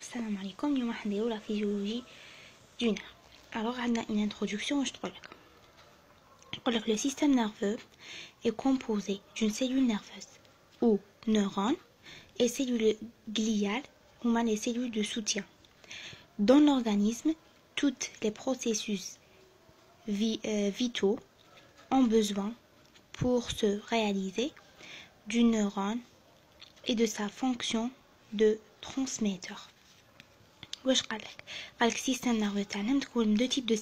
السلام عليكم. اليوم راح نديرو لا physiologie du nerf. Alors عندنا une introduction واش تقولك le système nerveux est composé d'une cellule nerveuse ou neurones et cellules gliales ou les cellules de soutien. Dans l'organisme, tous les processus vitaux ont besoin pour se réaliser du neurone et de sa fonction de transmetteur. واش قالك système nerveux تاعنا متكون من deux types de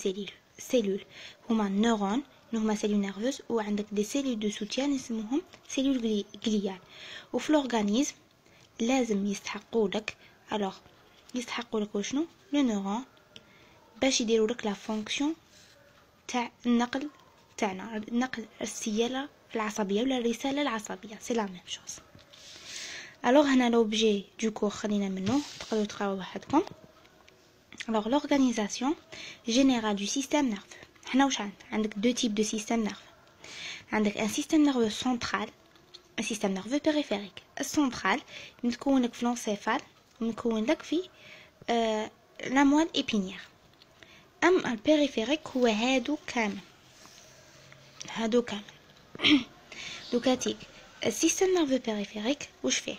cellules هما neurones هما cellules nerveuses و عندك des cellules de soutien نسموهم cellules gliales. وفي l'organisme لازم يستحقولك وشنو le neuron باش يديروا لك لا فونكسيون تاع النقل تاعنا، نقل السيالة العصبية ولا الرسالة العصبية، سي لا ميم شوز. alors هنا l'objet du cours خلينا منه تقدروا تقراوه وحدكم. alors l'organisation générale du système nerveux. حنا واش عندك deux types de système nerveux. عندك un système nerveux central un système nerveux périphérique. السنترال متكون لك في l'encéphale متكون لك في la moelle épinière. أما البيريفيريك هو هادو كامل دوكاتيك السيستم نيرفو بيريفيريك واش فيه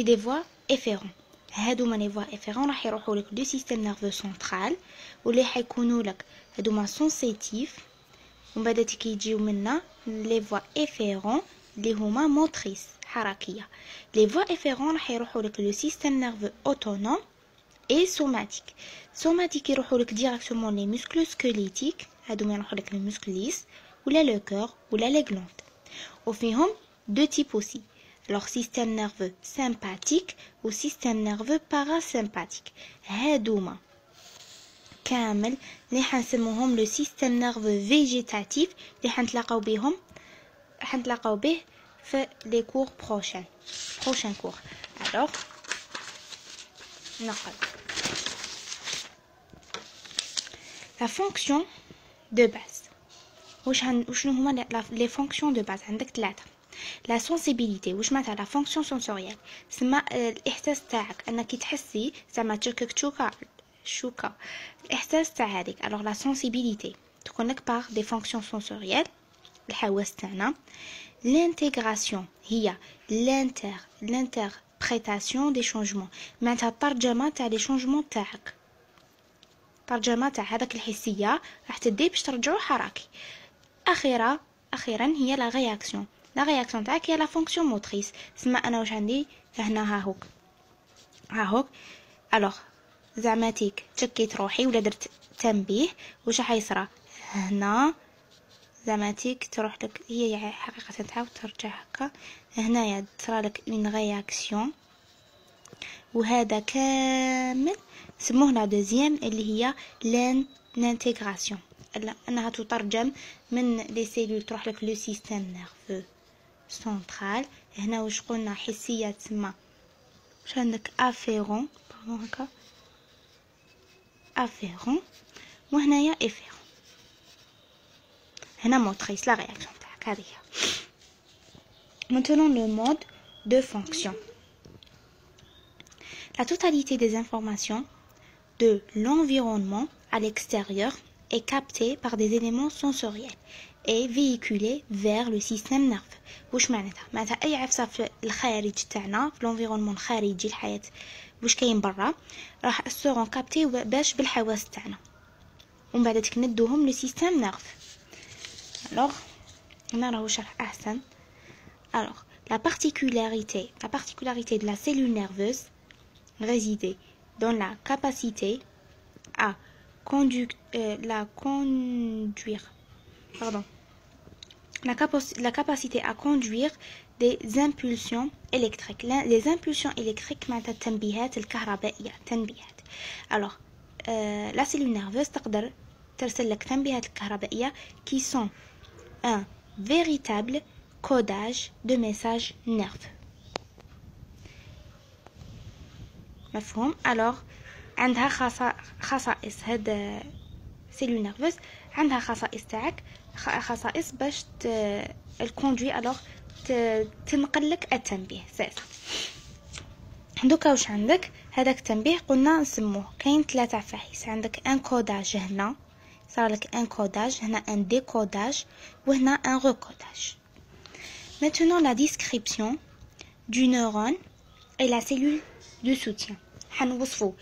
دي فوا افيرون. هادوما لي فوا افيرون راح يروحوا لك دو سيستم نيرفو سنترال واللي حيكونوا لك هادوما سنسيتيف، ومن بعد كيجيو منا لي فوا افيرون اللي هما موتريس حركيه. لي فوا افيرون راح يروحوا لك لو سيستم نيرفو اوتونوم اي سوماتيك يروحوا لك ديريكتومون لي مسكلو سكليتيك، هادوما يروحوا لك لي مسكل ليس ولا لو كور ولا لي غلوند. وفيهم deux types aussi, leur système nerveux sympathique ou système nerveux parasympathique. هادوما كامل اللي حنسموهم le système nerveux végétatif اللي حنتلاقاو به في les cours prochains cours. alors نقل la fonction de base. وشنو هما les fonctions de base؟ عندك ثلاثة. la sensibilité واش معناتها la fonction sensorielle سما الإحساس تاعك أنك تحسي زعما تشكك شوكة الإحساس تاع هذيك. alors la sensibilité تكون لك par des fonctions sensorielles الحواس تاعنا. l'intégration هي l'interprétation des changements معناتها الترجمة تاع les changements تاعك، ترجمة تاع هذاك الحسية راح تدي باش ترجعو حركي. أخيرا هي لا رياكسيون تاعك هي لا فونكسيون موتريس. سما أنا واش عندي هنا هاهوك الوغ زعماتيك تشكيت روحي ولا درت تنبيه واش حيصرى هنا زعماتيك تروح لك هي حقيقة تعاود ترجع هكا هنايا تصرى لك اون رياكسيون، وهذا كامل سموه لا دوزيام اللي هي لانتيغراسيون انها تترجم من لي سيلول تروح لك لو سيستيم نيرفو سنترال. هنا واش قلنا حسيه تسمى واش عندك افيرون هكا افيرون وهنايا افيرون. هنا موتريس لا رياكسيون تاعك هذه. maintenant le mode de fonction. La totalité des informations de l'environnement à l'extérieur est captée par des éléments sensoriels et véhiculée vers le système nerveux. واش معناتها اي عفسه في الخارج تاعنا في l'environnement الخارجي الحياة واش كاين برا راح سورون كابتي باش بالحواس تاعنا ومن بعد تكندوهم لو سيستيم نيرف. alors هنا راهو شرح احسن. alors la particularité de la cellule nerveuse résidait dans la capacité à la capacité à conduire des impulsions électriques. Les impulsions électriques معناتها التنبيهات الكهربائية تنبيهات. alors la cellule nerveuse تقدر ترسل لك تنبيهات الكهربائية qui sont un véritable codage de messages nerveux. مفهوم؟ alors عندها خصائص هاد سيلول نيرفوز عندها خصائص تاعك خصائص باش الكوندوي الوغ تنقل لك التنبيه. دوكا واش عندك هذاك التنبيه قلنا نسموه كاين 3 عفايس. عندك ان كوداج هنا صارلك ان كوداج، هنا ان ديكوداج، وهنا ان ريكوداج. Maintenant la description du neurone et la cellule de soutien. حنوصفو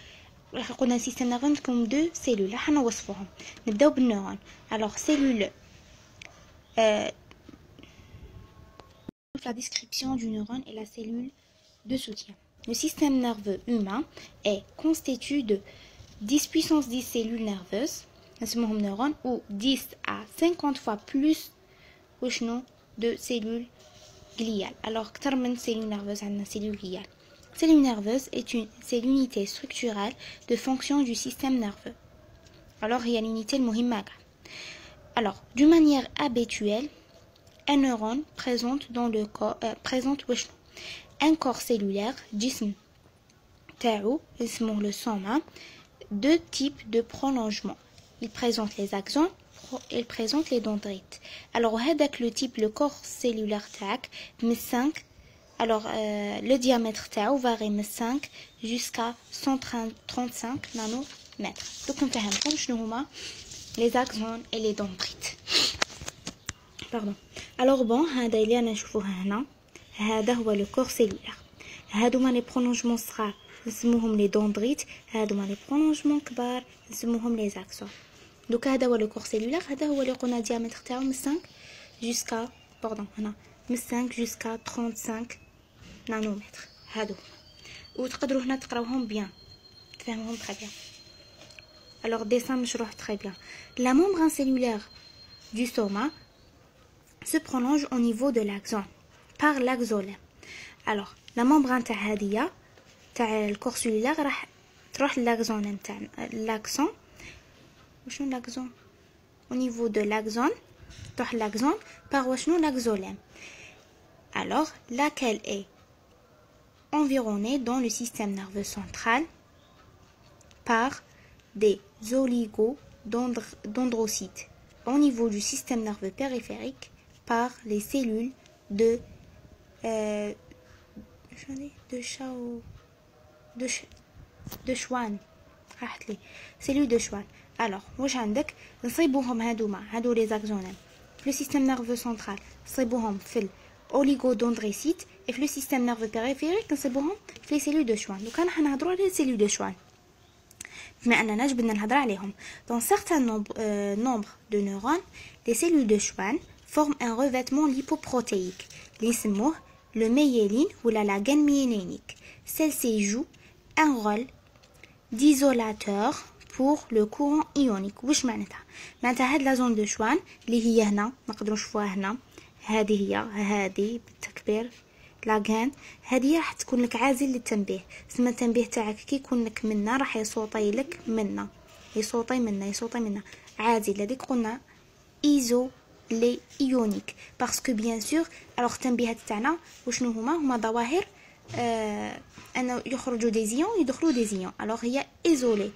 قلنا السيستم نيرفون تكون 2 سيلول، حنوصفوهم. نبداو بالنيرون. alors cellule la description du neurone et la cellule de soutien. Le système nerveux humain est constitué de 10 puissance 10 cellules nerveuses, نسموهم neurones, ou 10 à 50 fois plus de cellules gliales. Alors, كتر من cellules nerveuses عندنا cellules gliales. Cellule nerveuse c'est l'unité structurelle de fonction du système nerveux. Alors, il y a l'unité المهمة. Alors, d'une manière habituelle, un neurone présente dans le corps un corps cellulaire, جسم تاعو اسمه le soma, 2 types de prolongement. Il présente les axones, il présente les dendrites. Alors هذاك le type, le corps cellulaire تاعك من 5. Alors le diamètre تاعو varie من 5 jusqu'à 135 nanomètres. Donc نفهمكم شنو هما les axones et les dendrites. Pardon. Alors bon, هذا اللي انا نشوفوه هنا، هذا هو لو كور سيلولار. هادوما لي برولونجمون صغار نسموهم لي دندريت، هادوما لي برولونجمون كبار نسموهم لي زاكسون. دوك هذا هو لو كور سيلولار، هذا هو اللي قلنا ديامتر تاعو من 5 جوسكا هنا من 5 جوسكا 35 نانومتر. هادو وتقدروا هنا تقراوهم بيان، تفهموهم تري بيان. alors dessin مشروح très bien. La membrane cellulaire du soma se prolonge au niveau de l'axone par l'axolème. alors la membrane تاع هادية تاع الكور سيلولار راح تروح للاكزون تاع l'axone. وشنو l'axone au niveau de l'axone تروح l'axone par وشنو l'axolème. alors laquelle est environnée dans le système nerveux central par des oligodendrocytes, au niveau du système nerveux périphérique par les cellules de Schwann. cellules de Schwann. alors واش عندك نصيبوهم هادو les axones في le système nerveux central، نصيبوهم في الاوليغودندروسيت، et في le système nerveux périphérique نصيبوهم في les cellules de Schwann. دوك انا حنهضروا على les cellules de Schwann بما اننا جبنا نهضر عليهم. dans certains nombres de neurones les cellules de Schwann forment un revêtement lipoprotéique اللي يسموه le myéline ولا la gaine myélénique. celle-ci joue un rôle d'isolateur pour le courant ionique. واش معناتها هاد لا زون دو شوان اللي هي هنا نقدروا نشوفوها هنا، هذه بالتكبير لاغان، هذه راح تكون لك عازل للتنبيه. اسم التنبيه تاعك كي يكون لك منا راح يصوتي لك منا، يصوتي منا عازل. هذيك قلنا ايزو لي ايونيك باسكو بيان سور. الوغ التنبيهات تاعنا وشنو هما ظواهر انه يخرجوا دي زيون يدخلوا دي زيون. الوغ هي ايزولي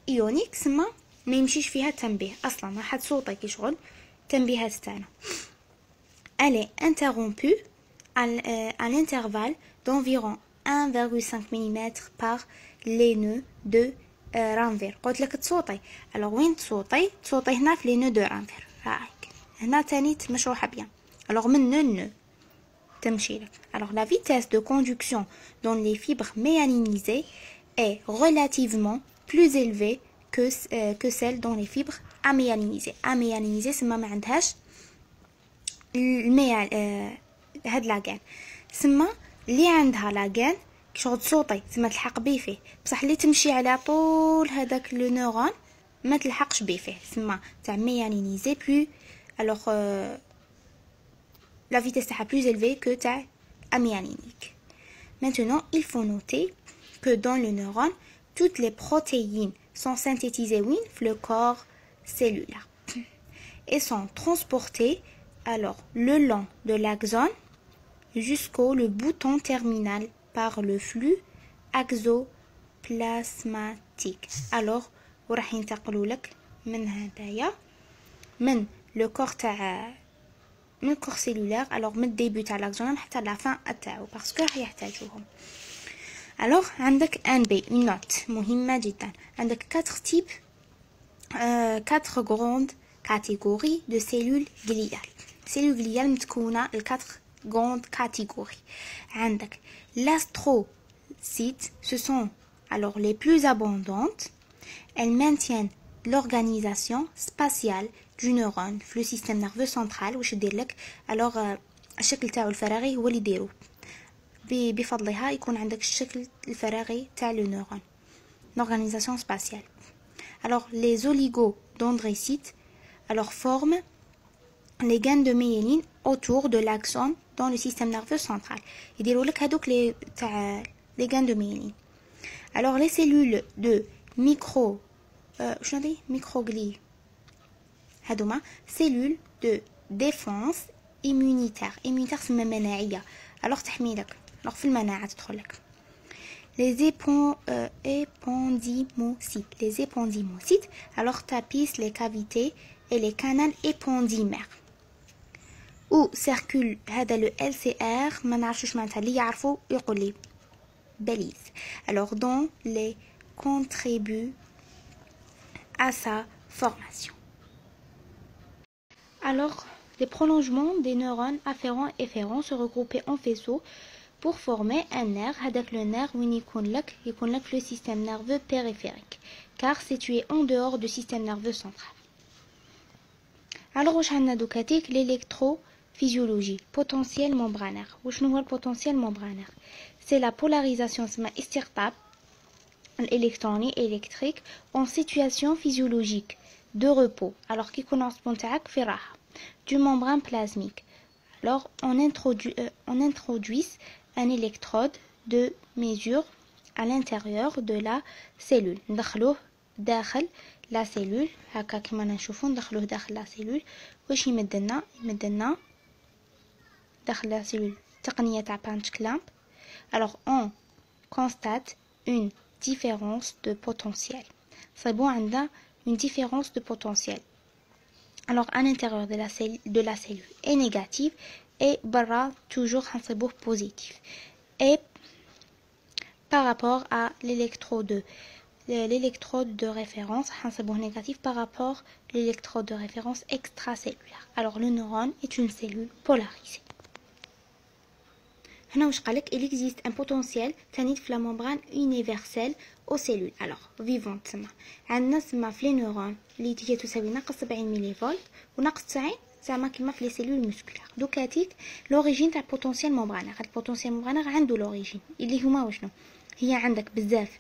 ايونيك سما ما يمشيش فيها تنبيه اصلا، راح تصوتي كي شغل التنبيهات تاعنا. elle est interrompue à l'intervalle d'environ 1,5 mm par les nœuds de Ranvier. قلت لك تصوتي، alors وين تصوتي هنا في les nœuds de Ranvier. هاك هنا تاني مشروحه بيان. alors من nœud تمشي لك. alors la vitesse de conduction dans les fibres myélinisées est relativement plus élevée que celle dans les fibres amyélinisées. amyélinisées سما ما عندهاش الميال هاد لاكان، سما اللي عندها لاكان كشغل تصوتي سما تلحق بيه فيه، بصح اللي تمشي على طول هذاك لو نورون ما تلحقش بيه فيه، سما تاع ميالينيزي بلو. الوغ لا فيتيس تاعها بلوز élevée que تاع amyélénique. maintenant il faut noter que dans le neurone toutes les protéines sont synthétisées le corps cellulaire et sont transportées alors le long de l'axone jusqu'au le bouton terminal par le flux axoplasmatique. alors وراح ينتقلوا لك من هدايا من لو كور تاع من الكور سيلولار، alors من الديبي تاع l'axone حتى لا فان تاعو باسكو راح يحتاجوهم. alors عندك ان بي une note مهمة جدا. عندك 4 types 4 grandes catégories de cellules gliales. cellules gliales متكونة ل 4 grandes catégories. عندك l'astrocytes, ce sont alors les plus abondantes. Elles maintiennent l'organisation spatiale du neurone في le système nerveux central. واش يدير لك alors الشكل تاعو الفراغي هو اللي يديرو بفضلها يكون عندك الشكل الفراغي تاع le neurone, l'organisation spatiale. alors les oligodendrocytes alors forment les gaines de myéline autour de l'axone dans le système nerveux central. يديروا لك هذوك لي تاع les gaines de myéline. alors les cellules de microglie هادوما cellules de défense immunitaire سما مناعية alors تحميلك alors في المناعة تدخلك. les épendymocytes alors tapissent les cavités et les canaux épendymaires où circule هذا le LCR ما نعرفش معناتها اللي يعرفوا يقول لي باليز alors dont les contribuent à sa formation. alors les prolongements des neurones afférents et efférents se regroupaient en faisceaux pour former un nerf. هذاك le nerf وين يكون لك le système nerveux périphérique car situé en dehors du système nerveux central. alors واش عندنا دوكاتيك l'électrophysiologie potentiel membranaire. وشنو هو البوتنسيال membranaire؟ c'est la polarisation اسمها استقطاب الإلكتروني électrique en situation physiologique de repos alors كي يكون عصبون تاعك في راحة du membrane plasmique. alors on introduit un électrode de mesure à l'intérieur de la cellule. ندخلوه داخل la cellule هكا كما نشوفوا ندخلوه داخل la cellule. واش يمدلنا داخل la cellule تقنية تاع Punch clamp. alors on constate une différence de potentiel. c'est bon عندنا une différence de potentiel. alors à l'intérieur de la cellule est négative et برا toujours حنصيبوه positif. et par rapport à l'électrode de référence حنصيبوه négatif par rapport à l'électrode de référence extracellulaire. alors le neurone est une cellule polarisée. هنا واش قالك il existe un potentiel تاني في la membrane universelle aux cellules alors vivante. تسمى عندنا تسمى في لي نورون اللي هي تساوي ناقص 70 ملي فولت وناقص 90 زعما كيما في لي سيلول موسكولار. دوكاتيك لوريجين تاع البوتنسيال ممبرانير. هاد البوتنسيال ممبرانير عنده لوريجين اللي هما واشنو هي عندك بزاف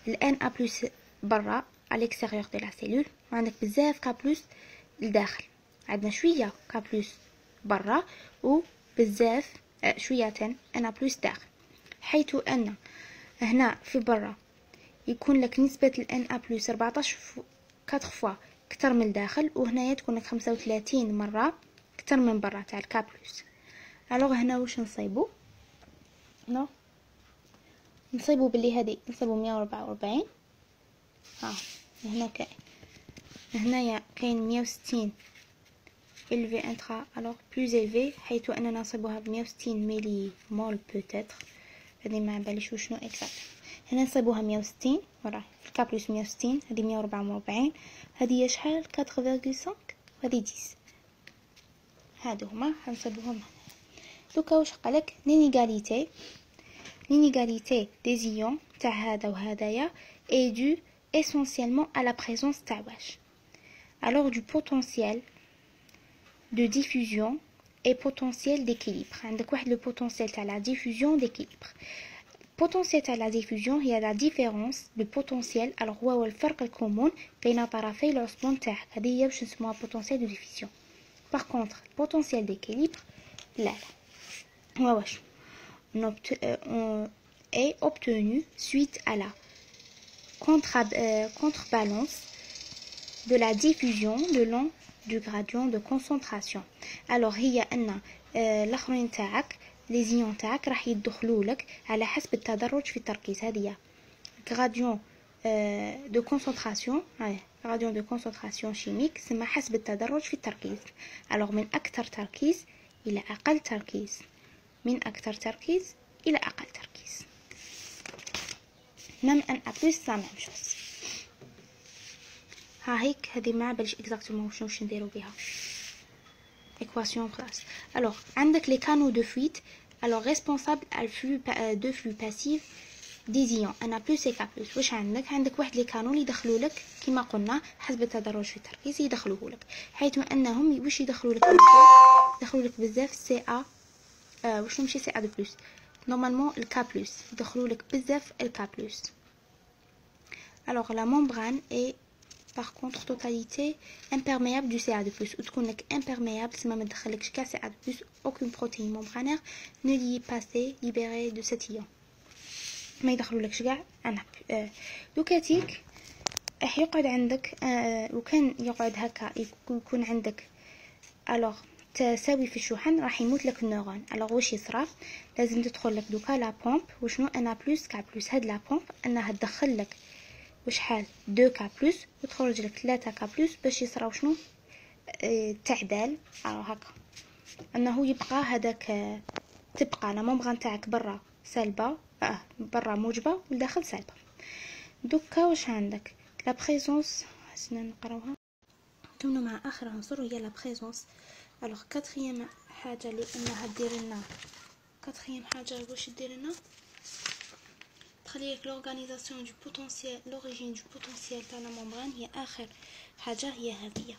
الان ا بلس برا على ليكستيريور دو لا سيلول وعندك بزاف كا بلس لداخل. عندنا شويه كا بلس برا وبزاف شويتين انا بلس داخل حيث ان هنا في برا يكون لك نسبة الان ا بلس 14 4 فوا كتر من الداخل وهنايا تكون لك 35 مرة كتر من برا تاع الكا بلس. الوغ هنا واش نصيبو نصيبو بلي هذه نصيبو 144 هنا كاين هنايا كاين 160 élevé intra alors plus élevé حيث اننا نصيبوها ب 160 ملي مول بوتيتر. هذه ما باليش وشنو اكزاكت. هنا نصيبوها 160 وراه الكا بلس 160 هذه 144 هذه شحال 4.5 وهذه 10 هادو هما حنصيبوهم هنا. دوكا واش قالك l'inégalité des ions تاع هذا وهذايا est due essentiellement à la présence تاع واش alors du potentiel de diffusion et potentiel d'équilibre. عندك واحد le potentiel تاع la diffusion d'équilibre. potentiel تاع la diffusion هي la différence de potentiel alors هو الفرق الكومون بين طرفي العصبون تاعك. هذه هي باش نسموها potentiel de diffusion. par contre potentiel d'équilibre لا هو واش est obtenu suite à la contrebalance de la diffusion le long du gradient de concentration. alors هي ان الاخرين تاعك لي زيون تاعك راح يدخلوا لك على حسب التدرج في التركيز. هذه gradient de concentration gradient de concentration chimique سما حسب التدرج في التركيز. alors من اكثر تركيز الى اقل تركيز من اكثر تركيز الى اقل تركيز. ميم ان ا بلس لا ميم شوز. ها هيك هذه ما بالش اكزاكتومون واش نديرو بها. équation classe. Alors عندك les canaux de fuite. alors responsable à flux de flux passif ديزيون انا بلس اي كابلس. واش عندك واحد لي كانون يدخلوا لك كما قلنا حسب التدرج في التركيز يدخلوه لك، حيث انهم واش يدخلوا لك بزاف سي ا واش نمشي سي ا دو بلس نورمالمون الكا بلس يدخلوا لك بزاف الكا بلس. alors la membrane est par contre totalité imperméable du CA2+. وتكون لك imperméable تسمى ما تدخلكش كاع CA2+. aucune protéine membranaire ne y est passée libérée de cet ion. ما يدخلولكش كاع انا دوكاتيك راح يقعد عندك وكان يقعد هكا يكون عندك الوغ تساوي في الشحن راح يموت لك النيرون. الوغ واش يصرى؟ لازم تدخل لك دوكا لا بومب وشنو انا بلس كا بلس. هاد لا بومب انها تدخل لك وشحال 2 كا بلس وتخرج لك 3 كا بلس باش يصراو شنو تعدال هكا انه يبقى هذاك تبقى لا ممبران تاعك برا سالبه برا موجبه والداخل سالبه. دوكا واش عندك لا بريزونس حسنا نقراوها نكملوا مع اخر عنصر وهي لا بريزونس. الوغ كاتريام حاجه اللي انها دير لنا كاتريام حاجه واش دير لنا تخلي لك لورغانيزاسيون دو بوتونسييل لوريجين دو بوتونسييل تاع لا ممبران. هي اخر حاجه هي هذه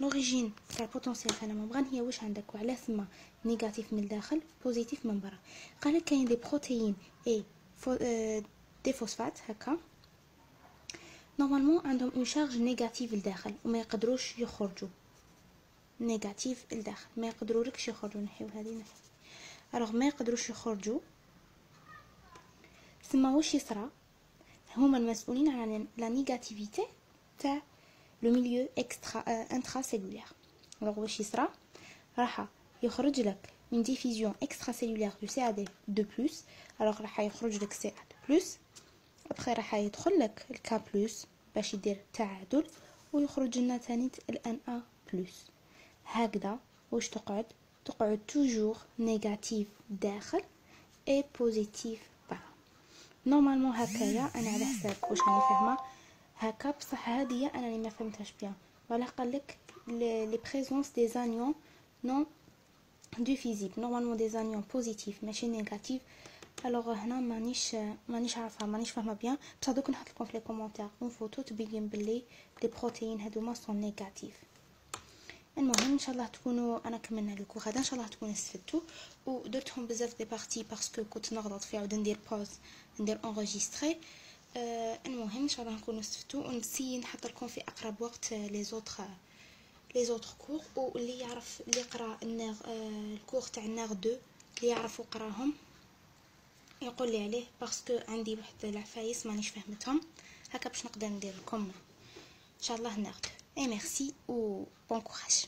لوريجين تاع البوتونسييل تاع لا ممبران هي واش عندك وعلى ثم نيجاتيف من الداخل بوزيتيف من برا. قالك كاين دي بروتيين اي دي فوسفات هكا نورمالمون عندهم اون شارج نيجاتيف لداخل وما يقدروش يخرجوا نيجاتيف لداخل ما يقدرولكش يخرجوا. نحيو هذه نحيو الوغ ما يقدروش يخرجوا ثم واش يصرى هما المسؤولين على لا نيجاتيفيتي تاع لو ميليو اكسترا انترا سيلولير. الوغ واش يصرى راح يخرج لك من ديفيزيون اكسترا سيلولير دو سي ا دي 2+. الوغ راح يخرج لك سي ا 2+. ابخي راح يدخل لك الكا بلس باش يدير تعادل ويخرج لنا ثاني الان ا بلس. هكذا واش تقعد توجور نيجاتيف داخل اي بوزيتيف برا. نورمالمون هكايا انا على حساب واش راني فاهمه هكا بصح هذه انا اللي ما فهمتهاش بيان. ولا قال لك لي بريزونس دي زانيون نون ديفيزيبل نورمالمون دي زانيون بوزيتيف ماشي نيجاتيف. الوغ هنا مانيش عارفه مانيش فاهمه بيان بصح دوك نحط لكم في لي كومونتير اون فوتو تبين بلي لي بروتيين هذوما سون نيجاتيف. المهم ان شاء الله تكونوا انا كملنا لكم غدا ان شاء الله تكونوا استفدتوا ودرتهم بزاف دي بارتي باسكو كنت نغلط في عاود ندير بوز ندير انغيستري. المهم ان شاء الله نكونوا استفدتوا ونسي نحط لكم في اقرب وقت لي زوتر كور واللي يعرف اللي يقرا الكور تاع النير 2 اللي يعرفوا قراهم يقول لي عليه باسكو عندي واحد العفايس مانيش فهمتهم هكا باش نقدر ندير لكم ان شاء الله ناخذ. اي ميرسي و بون كوراج.